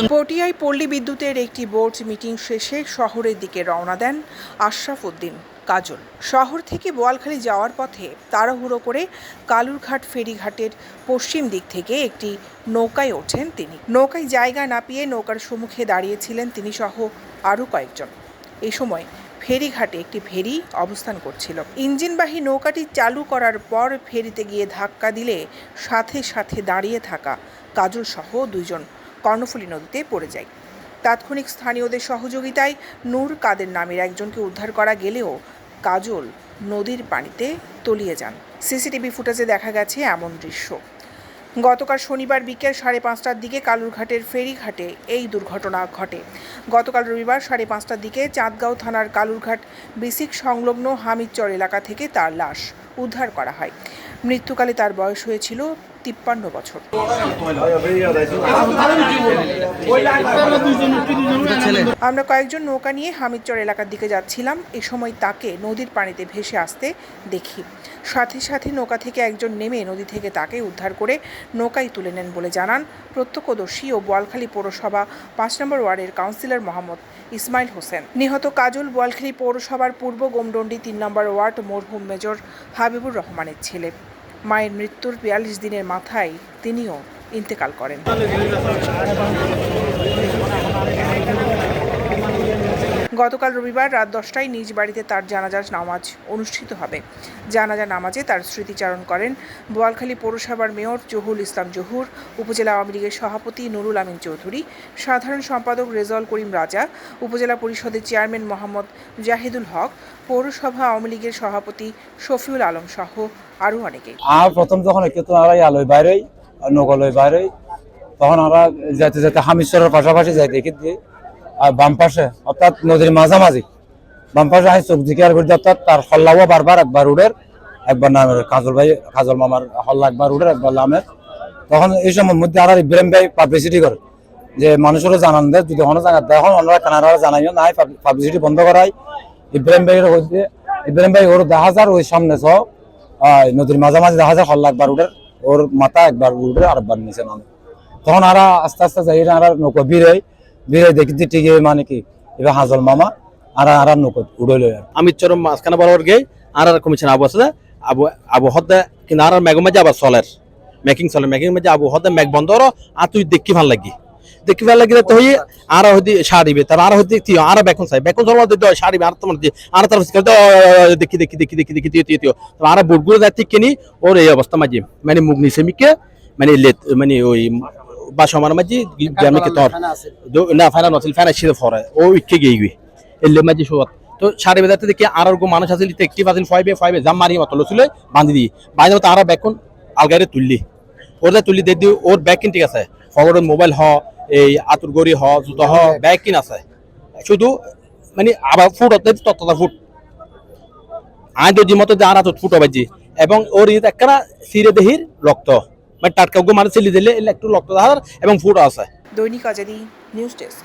পটিয়ায় পল্লী বিদ্যুতের একটি বোর্ড মিটিং শেষে শহরের দিকে রওনা দেন আশরাফ উদ্দিন কাজল। শহর থেকে বোয়ালখালী যাওয়ার পথে তাড়াহুড়ো করে কালুরঘাট ফেরিঘাটের পশ্চিম দিক থেকে একটি নৌকায় ওঠেন তিনি। নৌকায় জায়গা না পেয়ে নৌকার সম্মুখে দাঁড়িয়েছিলেন তিনি সহ আরও কয়েকজন। এই সময় ফেরিঘাটে একটি ফেরি অবস্থান করছিল। ইঞ্জিনবাহী নৌকাটি চালু করার পর ফেরিতে গিয়ে ধাক্কা দিলে সাথে সাথে দাঁড়িয়ে থাকা কাজল সহ দুইজন কর্ণফুলী নদীতে পড়ে যায়। তাৎক্ষণিক স্থানীয়দের সহযোগিতায় নূর কাদের নামের একজনকে উদ্ধার করা গেলেও কাজল নদীর পানিতে তলিয়ে যান। সিসিটিভি ফুটেজে দেখা গেছে এমন দৃশ্য। গতকাল শনিবার বিকেল 5:30টার দিকে কালুরঘাটের ফেরিঘাটে এই দুর্ঘটনা ঘটে। গতকাল রবিবার 5:30টার দিকে চাঁদগাঁও থানার কালুরঘাট বিসিক সংলগ্ন হামিদচর এলাকা থেকে তার লাশ উদ্ধার করা হয়। মৃত্যুকালে তার বয়স হয়েছিল 53 বছর। আমরা কয়েকজন নৌকা নিয়ে হামিদচর এলাকার দিকে যাচ্ছিলাম। এ সময় তাকে নদীর পানিতে ভেসে আসতে দেখি। সাথে সাথে নৌকা থেকে একজন নেমে নদী থেকে তাকে উদ্ধার করে নৌকায় তুলে নেন বলে জানান প্রত্যক্ষদর্শী ও বোয়ালখালী পৌরসভা 5 নম্বর ওয়ার্ডের কাউন্সিলর মোহাম্মদ ইসমাইল হোসেন। নিহত কাজল বোয়ালখালী পৌরসভার পূর্ব গোমডন্ডি 3 নম্বর ওয়ার্ড মরহুম মেজর হাবিবুর রহমানের ছেলে। মায়ের মৃত্যুর 42 দিনের মাথায় তিনিও ইন্তেকাল করেন। গতকাল রবিবার রাত 10টায় নিজ বাড়িতে তার জানাজার নামাজ অনুষ্ঠিত হবে। জানাজা নামাজে তার স্মৃতিচারণ করেন বোয়ালখালী পৌরসভার মেয়র জহুরুল ইসলাম জহুর, উপজেলা আওয়ামী লীগের সভাপতি নুরুল আমিন চৌধুরী, সাধারণ সম্পাদক রেজাউল করিম রাজা, উপজেলা পরিষদের চেয়ারম্যান মোহাম্মদ জাহিদুল হক, পৌরসভা আওয়ামী লীগের সভাপতি শফিউল আলম সহ আরও অনেকে। আর প্রথম যখন আলোয় বাইরেই নৌকালয় বাইরেই তখন আমরা যেতে যেতে হামিদচরের পাশাপাশি যাই দেখি আর বাম পাশে অর্থাৎ নদীর মাঝামাঝি বাম পাশে হাই চোখ দিকে আর ঘুরতে অর্থাৎ তার হল্লাও বারবার একবার উড়ের একবার নামের কাজল মামার হল্লা একবার উড়ের একবার নামের। তখন এই সময়ের মধ্যে আর ইব্রাহিম ভাই পাবলিসিটি করে যে মানুষেরও জানান দেয় যদি কোনো জায়গা এখন ওনারা কানাডা জানাইও নাই পাবলিসিটি বন্ধ করাই ইব্রাহিম ভাই ওর 10,000 ওই সামনে সহ নদীর মাঝামাঝি 10,000 হল্লা একবার উঠে ওর মাথা একবার উঠে আর একবার নিচে নামে। তখন আর আস্তে আস্তে যাই আর নৌকো বিরে দেখি টিকে মানে কি এবার হাজল মামা আর নৌকো উড়ে লই আমি চরম মাঝখানে বরাবর গিয়ে আর কমিশন আবু আছে আবু হদ্দা কিন্তু আর মেঘ মাঝে আবার চলের মেকিং মাঝে আবু হদ্দা মেঘ বন্ধ আর তুই দেখি ভাল লাগি তো হই আর হইতে সারিবে তার আর হইতে কি আর বেকন ধর্ম দিতে সারিবে আর তোমার আর তার দেখি আর বুটগুলো যাচ্ছে কিনি ওর এই অবস্থা মাঝে মানে মুখ নিচে মিকে মানে লেট মানে ওই বা সমার মাঝে গ্রামে তোর না ফাইনাল নছিল ফাইনাল ছিল ফরে ও ইকে গিয়ে এলে মাঝে শোয়াত তো সাড়ে বেদাতে দেখি আর মানুষ আছে একটি ফাজিল ফাইবে জাম মারি মতো লছিল বাঁধি দিই বাইরে মতো আর বেকন আলগারে তুললি ওটা তুললি দেখি ওর ব্যাগ কিন ঠিক আছে ফরওয়ার্ড মোবাইল এই আতুর গড়ি জুতো ব্যাগ কিন আছে শুধু মানে আবার ফুট ততটা ফুট আই তো মতো যে আর ফুট বাজি এবং ওর একটা সিরে দেহির রক্ত মানে টাটকা মানে ছেলে দিলে একটু রক্ত এবং ফুট আছে। দৈনিক আজাদী নিউজ ডেস্ক।